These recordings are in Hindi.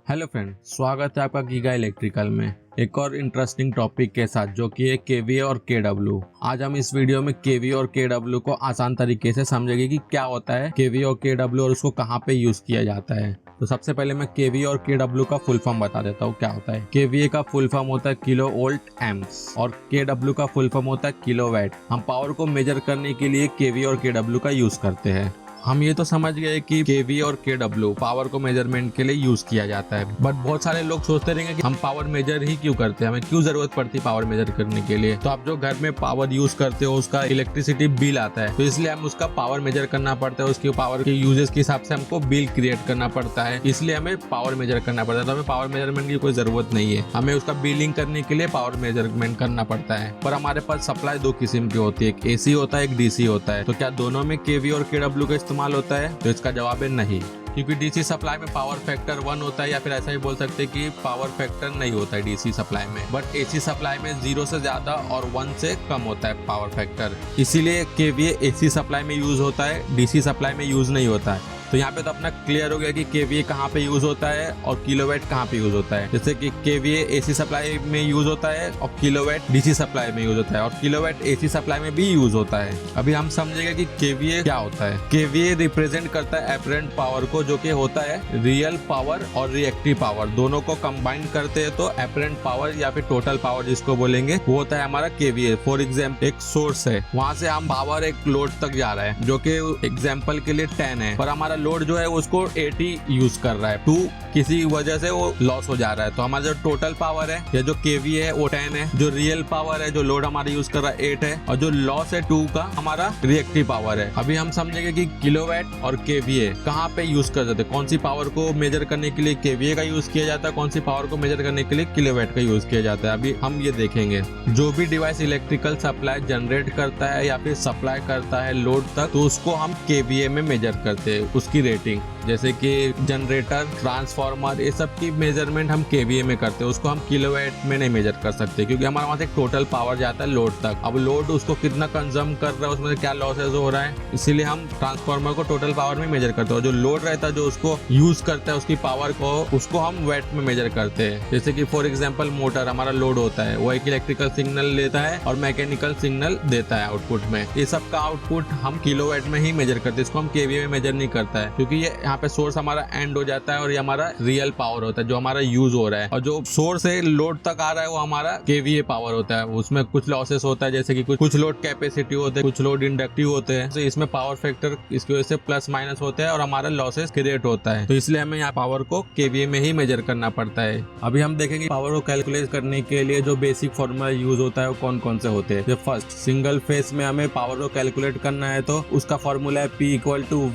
हेलो फ्रेंड, स्वागत है आपका गीगा इलेक्ट्रिकल में एक और इंटरेस्टिंग टॉपिक के साथ, जो कि है केवीए और केडब्ल्यू। आज हम इस वीडियो में केवीए और केडब्ल्यू को आसान तरीके से समझेंगे कि क्या होता है केवीए और केडब्ल्यू और उसको कहाँ पे यूज किया जाता है। तो सबसे पहले मैं केवीए और केडब्ल्यू का फुल फॉर्म बता देता हूँ क्या होता है। केवीए का फुल फॉर्म होता है किलो वोल्ट एम्प्स और केडब्ल्यू का फुल फॉर्म होता है किलोवाट। हम पावर को मेजर करने के लिए केवीए और केडब्ल्यू का यूज करते हैं। हम ये तो समझ गए कि केवीए और केडब्ल्यू पावर को मेजरमेंट के लिए यूज किया जाता है, बट बहुत सारे लोग सोचते रहेंगे कि हम पावर मेजर ही क्यों करते हैं, हमें क्यों जरूरत पड़ती है पावर मेजर करने के लिए। तो आप जो घर में पावर यूज करते हो उसका इलेक्ट्रिसिटी बिल आता है, तो इसलिए हम उसका पावर मेजर करना पड़ता है। उसकी पावर के यूजेस के हिसाब से हमको बिल क्रिएट करना पड़ता है, इसलिए हमें पावर मेजर करना पड़ता है। तो हमें पावर मेजरमेंट की कोई जरूरत नहीं है, हमें उसका बिलिंग करने के लिए पावर मेजरमेंट करना पड़ता है। पर हमारे पास सप्लाई दो किस्म की होती है, एक एसी होता है, एक डीसी होता है। तो क्या दोनों में केवीए और केडब्ल्यू का इस्तेमाल होता है? तो इसका जवाब है नहीं, क्योंकि डीसी सप्लाई में पावर फैक्टर 1 होता है, या फिर ऐसा ही बोल सकते हैं कि पावर फैक्टर नहीं होता है डीसी सप्लाई में। बट एसी सप्लाई में 0 से ज्यादा और 1 से कम होता है पावर फैक्टर। इसीलिए केवीए एसी सप्लाई में यूज होता है, डीसी सप्लाई में यूज नहीं होता है। तो यहाँ पे तो अपना क्लियर हो गया कि केवीए कहाँ पे यूज होता है और किलोवाट कहाँ पे यूज होता है। जैसे कि केवीए एसी सप्लाई में यूज होता है और किलोवाट डीसी सप्लाई में यूज होता है, और किलोवाट एसी सप्लाई में भी यूज होता है। अभी हम समझेंगे कि केवीए क्या होता है। केवीए रिप्रेजेंट करता है एपरेंट पावर को, जो कि होता है रियल पावर और रिएक्टिव पावर, दोनों को कंबाइन करते हैं तो एपरेंट पावर या फिर टोटल पावर जिसको बोलेंगे वो होता है हमारा केवीए। फॉर एग्जाम्पल एक सोर्स है, वहां से हम पावर एक लोड तक जा रहा है जो कि एग्जाम्पल के लिए 10 है, पर हमारा लोड जो है उसको 80 यूज कर रहा है, 2 किसी वजह से वो लॉस हो जा रहा है। तो हमारा जो टोटल पावर है या जो केवीए है वो 10 है, जो रियल पावर है जो लोड हमारा यूज कर रहा है 8 है, और जो लॉस है 2 का हमारा रिएक्टिव पावर है। अभी हम समझेंगे कि किलोवाट और केवीए कहाँ पे यूज कर सकते हैं, कौन सी पावर को मेजर करने के लिए केवीए का यूज किया जाता है, कौन सी पावर को मेजर करने के लिए किलोवाट का यूज किया जाता है। अभी हम ये देखेंगे। जो भी डिवाइस इलेक्ट्रिकल सप्लाई जनरेट करता है या फिर सप्लाई करता है लोड तक, तो उसको हम केवीए में मेजर करते हैं, उसकी रेटिंग। जैसे कि जनरेटर, ट्रांसफार्मर, ये सब की मेजरमेंट हम केवीए में करते हैं, उसको हम किलोवाट में नहीं मेजर कर सकते, क्योंकि हमारे वहां से टोटल पावर जाता है लोड तक। अब लोड उसको कितना कंज्यूम कर रहा है, उसमें क्या लॉसेस हो रहा है, इसीलिए हम ट्रांसफार्मर को टोटल पावर में मेजर करते हैं। जो लोड रहता है जो उसको यूज करता है उसकी पावर को, उसको हम वैट में मेजर करते हैं। जैसे कि फॉर एग्जाम्पल मोटर हमारा लोड होता है, वो एक इलेक्ट्रिकल सिग्नल लेता है और मैकेनिकल सिग्नल देता है आउटपुट में। ये सब का आउटपुट हम किलोवाट में ही मेजर करते हैं, इसको हम केवीए में मेजर नहीं करता है, क्योंकि ये यहाँ पे सोर्स हमारा एंड हो जाता है और ये हमारा रियल पावर होता है जो हमारा यूज हो रहा है, और जो सोर्स से लोड तक आ रहा है वो हमारा केवीए पावर होता है। उसमें कुछ लॉसेस होता है, जैसे कि कुछ लोड कैपेसिटी होते हैं, कुछ लोड इंडक्टिव होते हैं, तो इसमें पावर फैक्टर इसकी वजह से प्लस माइनस होता है और हमारा लॉसेस क्रिएट होता है। तो इसलिए हमें यहाँ पावर को केवीए में ही मेजर करना पड़ता है। अभी हम देखेंगे पावर को कैलकुलेट करने के लिए जो बेसिक फॉर्मूला यूज होता है वो कौन कौन से होते हैं। फर्स्ट, सिंगल फेस में हमें पावर को कैलकुलेट करना है तो उसका फॉर्मूला है P =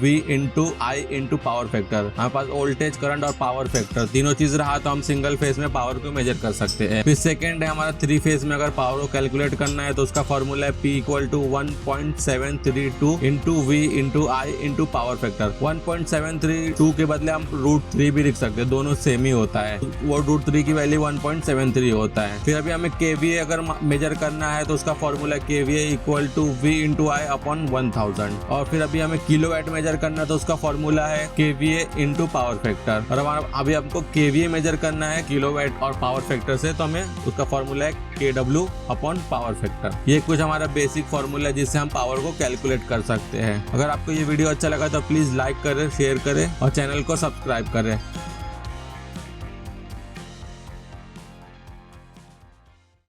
V × I × power factor. हमारे पास वोल्टेज, करंट और पावर फैक्टर तीनों चीज रहा तो हम सिंगल फेज में पावर को मेजर कर सकते हैं। फिर सेकंड है हमारा 3 फेज में अगर पावर को कैलकुलेट करना है तो उसका फॉर्मूला है P = 1.732 × V × I × power factor. 1.732 के बदले हम √3 भी लिख सकते हैं, दोनों सेम ही होता है, वो √3 की वैल्यू 1.73 होता है। फिर अभी हमें केवीए अगर मेजर करना है तो उसका फॉर्मूला केवीए = V × I / 1000। और फिर अभी हमें किलोवाट मेजर करना है तो उसका फॉर्मूला है केवीए × पावर फैक्टर। और हमारा अभी हमको केवीए मेजर करना है किलोवाट और पावर फैक्टर से, तो हमें उसका फॉर्मूला है KW / पावर फैक्टर। ये कुछ हमारा बेसिक फॉर्मूला है जिससे हम पावर को कैलकुलेट कर सकते हैं। अगर आपको ये वीडियो अच्छा लगा तो प्लीज लाइक करें, शेयर करें और चैनल को सब्सक्राइब करें।